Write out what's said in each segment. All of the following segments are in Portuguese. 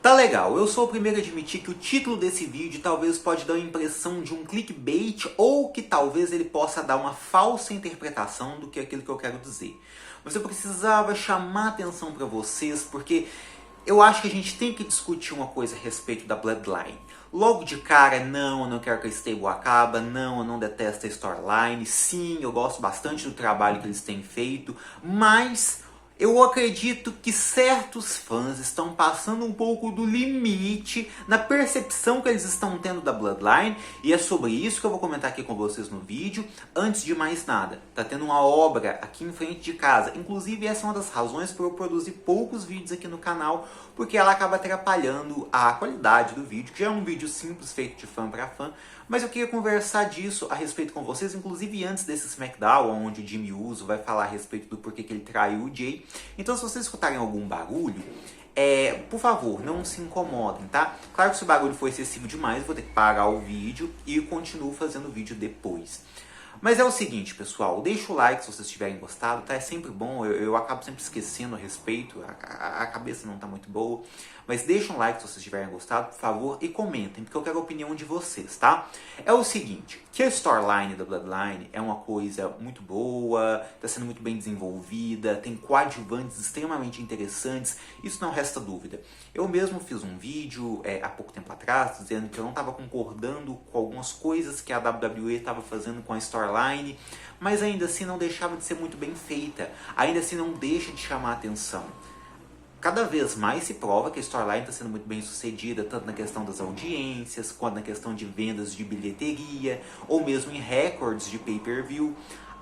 Tá legal, eu sou o primeiro a admitir que o título desse vídeo talvez pode dar a impressão de um clickbait ou que talvez ele possa dar uma falsa interpretação do que é aquilo que eu quero dizer. Mas eu precisava chamar atenção para vocês porque eu acho que a gente tem que discutir uma coisa a respeito da Bloodline. Logo de cara, não, eu não quero que a Stable acabe, não, eu não detesto a Storyline, sim, eu gosto bastante do trabalho que eles têm feito, mas eu acredito que certos fãs estão passando um pouco do limite na percepção que eles estão tendo da Bloodline. E é sobre isso que eu vou comentar aqui com vocês no vídeo. Antes de mais nada, tá tendo uma obra aqui em frente de casa. Inclusive essa é uma das razões por eu produzir poucos vídeos aqui no canal, porque ela acaba atrapalhando a qualidade do vídeo, que já é um vídeo simples feito de fã para fã. Mas eu queria conversar disso a respeito com vocês, inclusive antes desse SmackDown, onde o Jimmy Uso vai falar a respeito do porquê que ele traiu o Jay. Então se vocês escutarem algum barulho, por favor, não se incomodem, tá? Claro que se o barulho for excessivo demais, eu vou ter que parar o vídeo e continuo fazendo o vídeo depois. Mas é o seguinte, pessoal, deixa o like se vocês tiverem gostado, tá? É sempre bom, eu acabo sempre esquecendo a respeito, a cabeça não tá muito boa. Mas deixa um like se vocês tiverem gostado, por favor, e comentem, porque eu quero a opinião de vocês, tá? É o seguinte, que a storyline da Bloodline é uma coisa muito boa, tá sendo muito bem desenvolvida, tem coadjuvantes extremamente interessantes, isso não resta dúvida. Eu mesmo fiz um vídeo há pouco tempo atrás, dizendo que eu não estava concordando com algumas coisas que a WWE estava fazendo com a storyline, mas ainda assim não deixava de ser muito bem feita, ainda assim não deixa de chamar a atenção. Cada vez mais se prova que a storyline está sendo muito bem sucedida, tanto na questão das audiências, quanto na questão de vendas de bilheteria, ou mesmo em recordes de pay-per-view.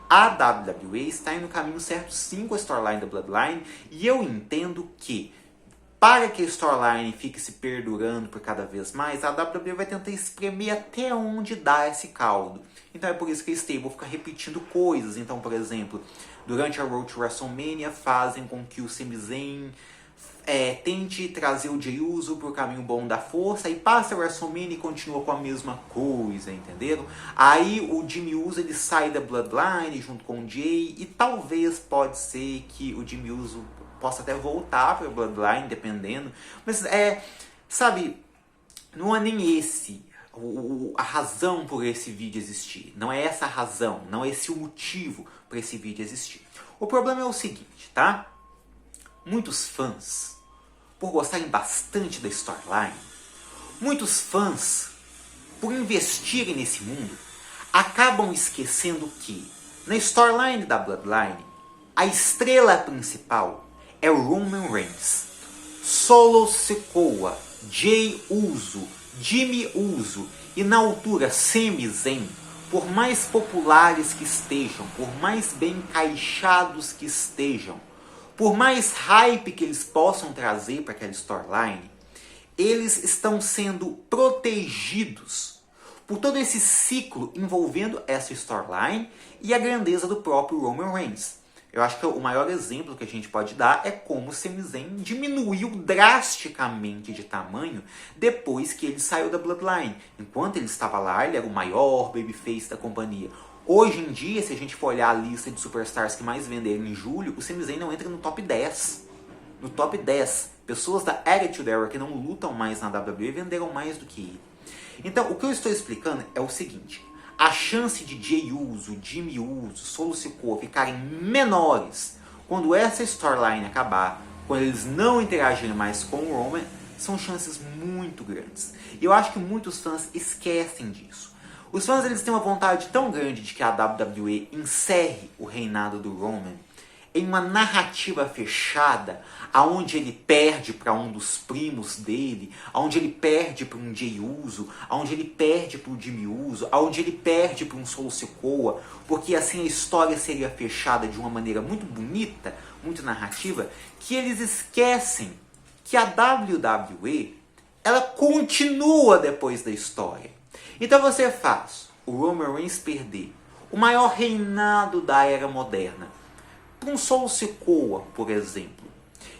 A WWE está indo no caminho certo sim com a storyline da Bloodline, e eu entendo que, para que a storyline fique se perdurando por cada vez mais, a WWE vai tentar espremer até onde dá esse caldo. Então é por isso que a Stable fica repetindo coisas. Então, por exemplo, durante a Road to WrestleMania fazem com que o Sami Zayn tente trazer o Jey Uso para o caminho bom da força, e passa a WrestleMania e continua com a mesma coisa, entenderam? Aí o Jimmy Uso ele sai da Bloodline junto com o Jay, e talvez pode ser que o Jimmy Uso possa até voltar para a Bloodline, dependendo. Mas sabe, não é nem esse a razão por esse vídeo existir. Não é essa a razão, não é esse o motivo para esse vídeo existir. O problema é o seguinte, tá? Muitos fãs, por gostarem bastante da storyline, muitos fãs, por investirem nesse mundo, acabam esquecendo que, na storyline da Bloodline, a estrela principal é o Roman Reigns, Solo Sikoa, Jey Uso, Jimmy Uso e, na altura, Sami Zayn. Por mais populares que estejam, por mais bem encaixados que estejam, por mais hype que eles possam trazer para aquela storyline, eles estão sendo protegidos por todo esse ciclo envolvendo essa storyline e a grandeza do próprio Roman Reigns. Eu acho que o maior exemplo que a gente pode dar é como o Sami Zayn diminuiu drasticamente de tamanho depois que ele saiu da Bloodline. Enquanto ele estava lá, ele era o maior babyface da companhia. Hoje em dia, se a gente for olhar a lista de superstars que mais venderam em julho, o Sami Zayn não entra no top 10. No top 10, pessoas da Attitude Era que não lutam mais na WWE venderam mais do que ele. Então, o que eu estou explicando é o seguinte: a chance de Jey Uso, Jimmy Uso, Solo Sikoa ficarem menores quando essa storyline acabar, quando eles não interagirem mais com o Roman, são chances muito grandes. E eu acho que muitos fãs esquecem disso. Os fãs eles têm uma vontade tão grande de que a WWE encerre o reinado do Roman em uma narrativa fechada, aonde ele perde para um dos primos dele, aonde ele perde para um Jey Uso, aonde ele perde para o Jimmy Uso, aonde ele perde para um Solo Sikoa, porque assim a história seria fechada de uma maneira muito bonita, muito narrativa, que eles esquecem que a WWE ela continua depois da história. Então você faz o Roman Reigns perder o maior reinado da era moderna para um Solo Sikoa, por exemplo.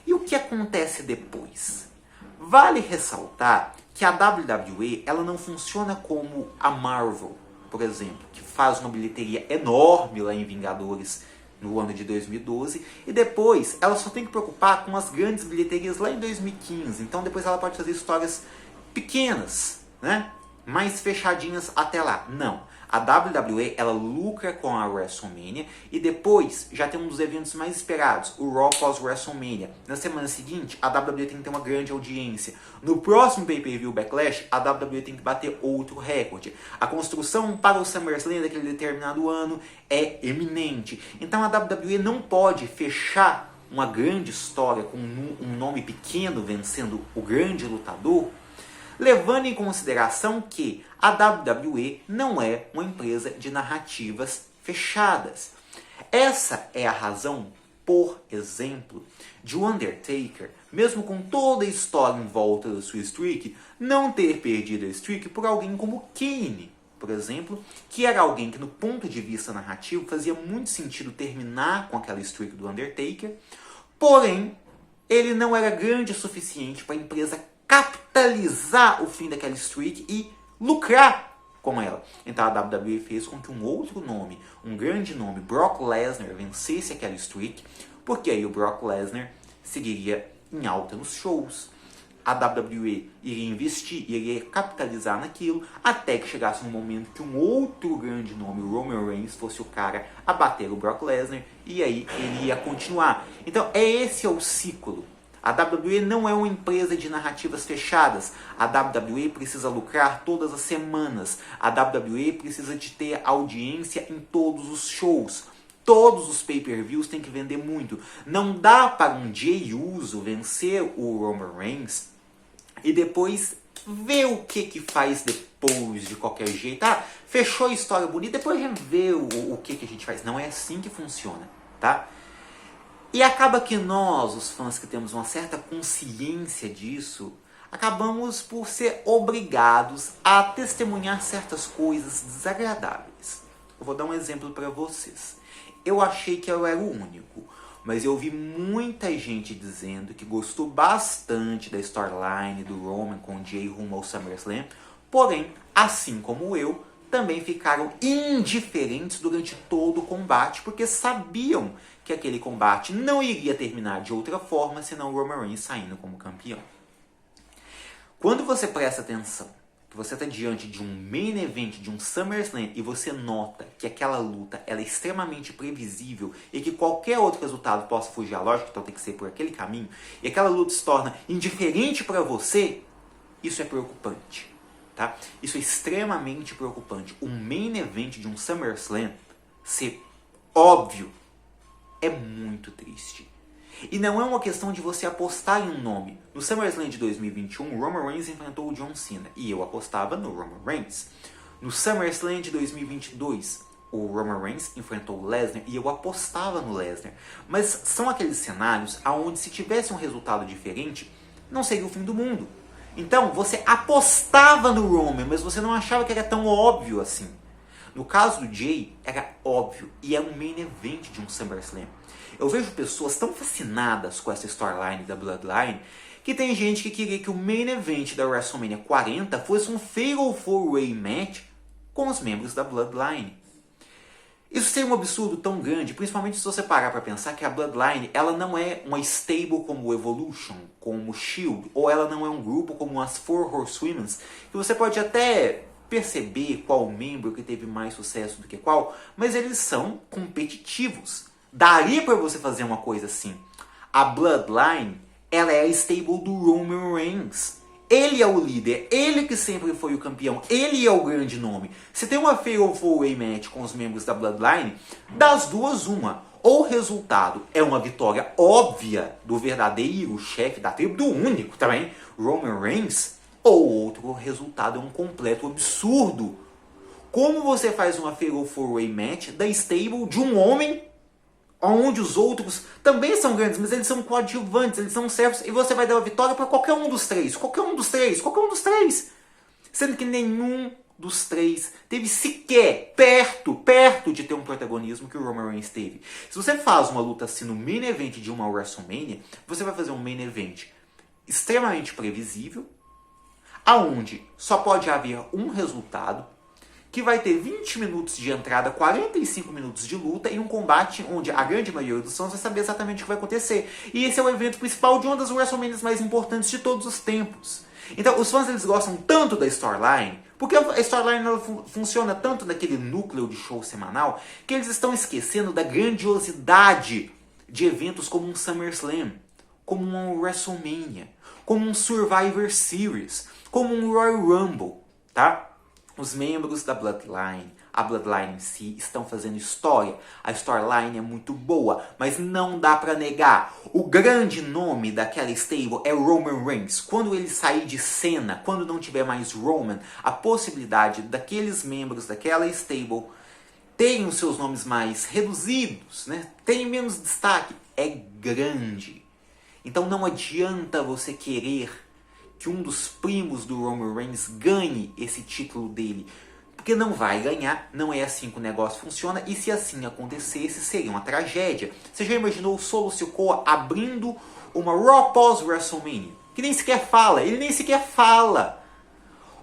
E o que acontece depois? Vale ressaltar que a WWE ela não funciona como a Marvel, por exemplo, que faz uma bilheteria enorme lá em Vingadores no ano de 2012, e depois ela só tem que preocupar com as grandes bilheterias lá em 2015. Então depois ela pode fazer histórias pequenas, né? Mais fechadinhas até lá. Não. A WWE, ela lucra com a WrestleMania e depois já tem um dos eventos mais esperados, o Raw pós-WrestleMania. Na semana seguinte, a WWE tem que ter uma grande audiência. No próximo pay-per-view Backlash, a WWE tem que bater outro recorde. A construção para o SummerSlam daquele determinado ano é eminente. Então a WWE não pode fechar uma grande história com um nome pequeno vencendo o grande lutador, levando em consideração que a WWE não é uma empresa de narrativas fechadas. Essa é a razão, por exemplo, de o Undertaker, mesmo com toda a história em volta da sua streak, não ter perdido a streak por alguém como Kane, por exemplo, que era alguém que, no ponto de vista narrativo, fazia muito sentido terminar com aquela streak do Undertaker, porém, ele não era grande o suficiente para a empresa capitalizar o fim daquela streak e lucrar com ela. Então a WWE fez com que um outro nome, um grande nome, Brock Lesnar, vencesse aquela streak, porque aí o Brock Lesnar seguiria em alta nos shows. A WWE iria investir, iria capitalizar naquilo, até que chegasse um momento que um outro grande nome, o Roman Reigns, fosse o cara a bater o Brock Lesnar, e aí ele ia continuar. Então esse é o ciclo. A WWE não é uma empresa de narrativas fechadas. A WWE precisa lucrar todas as semanas. A WWE precisa de ter audiência em todos os shows. Todos os pay-per-views têm que vender muito. Não dá para um Jey Uso vencer o Roman Reigns e depois ver o que faz depois de qualquer jeito. Ah, fechou a história bonita, depois a gente vê o que a gente faz. Não é assim que funciona, tá? E acaba que nós, os fãs que temos uma certa consciência disso, acabamos por ser obrigados a testemunhar certas coisas desagradáveis. Eu vou dar um exemplo para vocês. Eu achei que eu era o único, mas eu vi muita gente dizendo que gostou bastante da storyline do Roman com o Jey rumo ao SummerSlam, porém, assim como eu, também ficaram indiferentes durante todo o combate, porque sabiam que aquele combate não iria terminar de outra forma senão o Roman Reigns saindo como campeão. Quando você presta atenção, que você está diante de um main event, de um SummerSlam, e você nota que aquela luta ela é extremamente previsível e que qualquer outro resultado possa fugir à lógica, então tem que ser por aquele caminho, e aquela luta se torna indiferente para você, isso é preocupante. Tá? Isso é extremamente preocupante. O main event de um SummerSlam ser óbvio é muito triste. E não é uma questão de você apostar em um nome. No SummerSlam de 2021, o Roman Reigns enfrentou o John Cena e eu apostava no Roman Reigns. No SummerSlam de 2022, o Roman Reigns enfrentou o Lesnar e eu apostava no Lesnar. Mas são aqueles cenários onde se tivesse um resultado diferente, não seria o fim do mundo. Então, você apostava no Roman, mas você não achava que era tão óbvio assim. No caso do Jey, era óbvio, e é um main event de um SummerSlam. Eu vejo pessoas tão fascinadas com essa storyline da Bloodline, que tem gente que queria que o main event da WrestleMania 40 fosse um Fatal 4-Way match com os membros da Bloodline. Isso seria um absurdo tão grande, principalmente se você parar para pensar que a Bloodline ela não é uma stable como o Evolution, como o Shield, ou ela não é um grupo como as Four Horsewomen, que você pode até perceber qual membro que teve mais sucesso do que qual, mas eles são competitivos. Daria para você fazer uma coisa assim. A Bloodline ela é a stable do Roman Reigns. Ele é o líder, ele que sempre foi o campeão, ele é o grande nome. Se tem uma Fatal 4-Way match com os membros da Bloodline, das duas uma. Ou o resultado é uma vitória óbvia do verdadeiro chefe da tribo, do único também, Roman Reigns, ou outro resultado é um completo absurdo. Como você faz uma Fatal 4-Way match da stable de um homem onde os outros também são grandes, mas eles são coadjuvantes, eles são servos, e você vai dar uma vitória para qualquer um dos três, sendo que nenhum dos três teve sequer perto de ter um protagonismo que o Roman Reigns teve. Se você faz uma luta assim no main event de uma WrestleMania, você vai fazer um main event extremamente previsível, aonde só pode haver um resultado, que vai ter 20 minutos de entrada, 45 minutos de luta e um combate onde a grande maioria dos fãs vai saber exatamente o que vai acontecer. E esse é o evento principal de uma das WrestleManias mais importantes de todos os tempos. Então, os fãs eles gostam tanto da storyline, porque a storyline ela funciona tanto naquele núcleo de show semanal, que eles estão esquecendo da grandiosidade de eventos como um SummerSlam, como um WrestleMania, como um Survivor Series, como um Royal Rumble, tá? Os membros da Bloodline, a Bloodline em si, estão fazendo história. A storyline é muito boa, mas não dá pra negar. O grande nome daquela stable é Roman Reigns. Quando ele sair de cena, quando não tiver mais Roman, a possibilidade daqueles membros daquela stable terem os seus nomes mais reduzidos, né? Terem menos destaque, é grande. Então não adianta você querer que um dos primos do Roman Reigns ganhe esse título dele. Porque não vai ganhar, não é assim que o negócio funciona. E se assim acontecesse, seria uma tragédia. Você já imaginou o Solo Sikoa abrindo uma Raw pós-WrestleMania? Que nem sequer fala, ele nem sequer fala.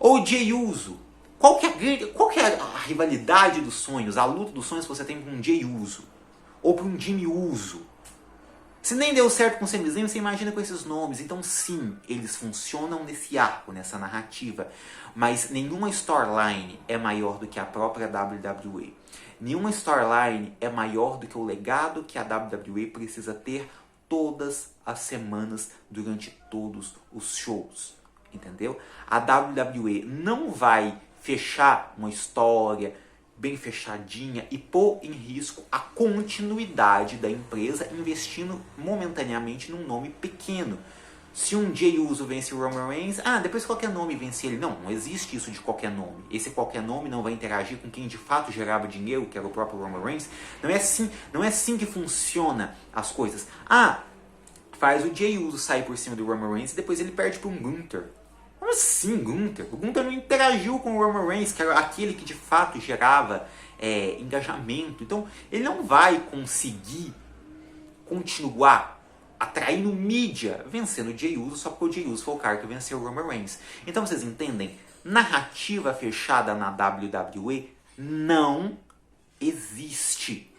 Ou o Jey Uso. Qual que é a rivalidade dos sonhos, a luta dos sonhos que você tem com um Jey Uso? Ou para um Jimmy Uso? Se nem deu certo com o Sami Zayn, você imagina com esses nomes. Então sim, eles funcionam nesse arco, nessa narrativa. Mas nenhuma storyline é maior do que a própria WWE. Nenhuma storyline é maior do que o legado que a WWE precisa ter todas as semanas durante todos os shows. Entendeu? A WWE não vai fechar uma história bem fechadinha e pôr em risco a continuidade da empresa investindo momentaneamente num nome pequeno. Se um Jey Uso vence o Roman Reigns, depois qualquer nome vence ele. Não existe isso de qualquer nome. Esse qualquer nome não vai interagir com quem de fato gerava dinheiro, que era o próprio Roman Reigns. Não é assim que funciona as coisas. Faz o Jey Uso sair por cima do Roman Reigns e depois ele perde para um Gunther. Como assim, Gunther? O Gunther não interagiu com o Roman Reigns, que era aquele que de fato gerava engajamento. Então, ele não vai conseguir continuar atraindo mídia, vencendo o Jey Uso só porque o Jey Uso foi o cara que venceu o Roman Reigns. Então, vocês entendem? Narrativa fechada na WWE não existe.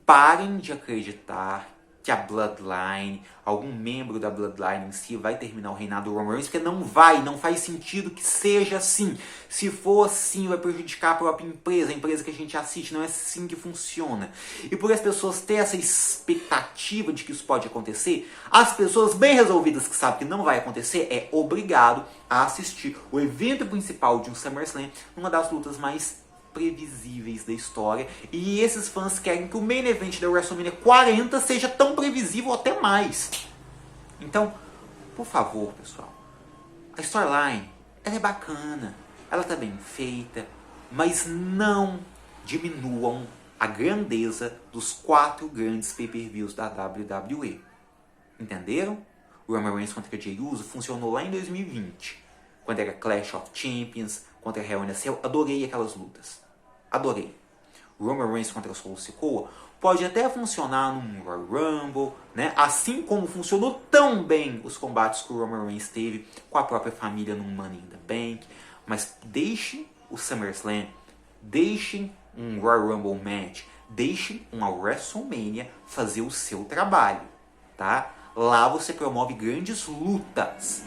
Parem de acreditar que a Bloodline, algum membro da Bloodline em si vai terminar o reinado do Roman Reigns, porque não faz sentido que seja assim. Se for assim, vai prejudicar a própria empresa, a empresa que a gente assiste, não é assim que funciona. E por as pessoas terem essa expectativa de que isso pode acontecer, as pessoas bem resolvidas que sabem que não vai acontecer, é obrigado a assistir o evento principal de um SummerSlam, uma das lutas mais previsíveis da história, e esses fãs querem que o main event da WrestleMania 40 seja tão previsível ou até mais. Então, por favor, pessoal, a storyline, ela é bacana, ela tá bem feita, mas não diminuam a grandeza dos 4 grandes pay-per-views da WWE. Entenderam? O Roman Reigns contra Jey Uso funcionou lá em 2020, quando era Clash of Champions, contra Hell in a Cell. Adorei aquelas lutas. Adorei. Roman Reigns contra o Solo Sikoa pode até funcionar num Royal Rumble, né? Assim como funcionou tão bem os combates que o Roman Reigns teve com a própria família num Money in the Bank. Mas deixem o SummerSlam, deixem um Royal Rumble match, deixem uma WrestleMania fazer o seu trabalho, tá? Lá você promove grandes lutas.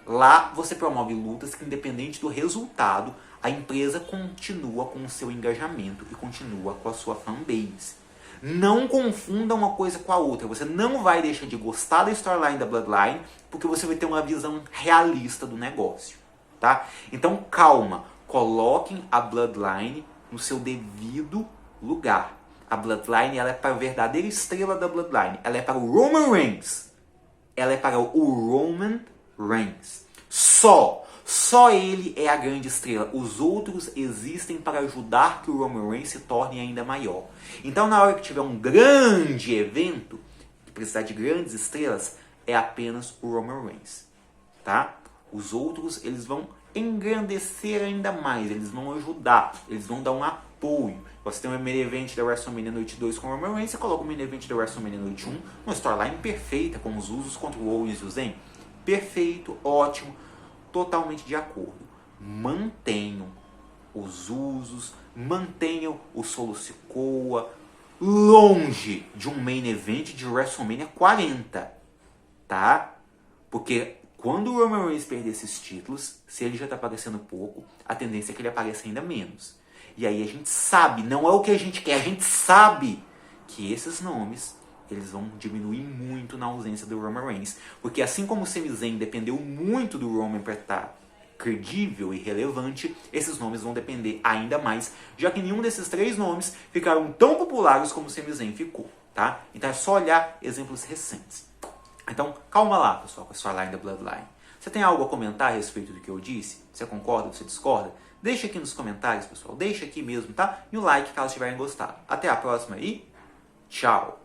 Lá você promove lutas que, independente do resultado, a empresa continua com o seu engajamento e continua com a sua fanbase. Não confunda uma coisa com a outra. Você não vai deixar de gostar da storyline da Bloodline, porque você vai ter uma visão realista do negócio, tá? Então calma, coloquem a Bloodline no seu devido lugar. A Bloodline, ela é para a verdadeira estrela da Bloodline. Ela é para o Roman Reigns. Ela é para o Roman Reigns. Só ele é a grande estrela. Os outros existem para ajudar que o Roman Reigns se torne ainda maior. Então, na hora que tiver um grande evento, que precisar de grandes estrelas, é apenas o Roman Reigns, tá? Os outros, eles vão engrandecer ainda mais, eles vão ajudar, eles vão dar um apoio. Você tem o main event da WrestleMania Noite 2 com o Roman Reigns, você coloca o main event da WrestleMania Noite 1, uma storyline perfeita, com os Usos contra o Owens e o Zayn. Perfeito, ótimo, totalmente de acordo. Mantenham os Usos, mantenham o Solo Sikoa longe de um main event de WrestleMania 40, tá? Porque quando o Roman Reigns perder esses títulos, se ele já tá aparecendo pouco, a tendência é que ele apareça ainda menos. E aí a gente sabe, não é o que a gente quer, a gente sabe que esses nomes, eles vão diminuir muito na ausência do Roman Reigns. Porque assim como o Sami Zayn dependeu muito do Roman para estar credível e relevante, esses nomes vão depender ainda mais, já que nenhum desses três nomes ficaram tão populares como o Sami Zayn ficou, tá? Então é só olhar exemplos recentes. Então, calma lá, pessoal, com a sua line da Bloodline. Você tem algo a comentar a respeito do que eu disse? Você concorda, você discorda? Deixa aqui nos comentários, pessoal. Deixa aqui mesmo, tá? E o like caso tiverem gostado. Até a próxima e tchau!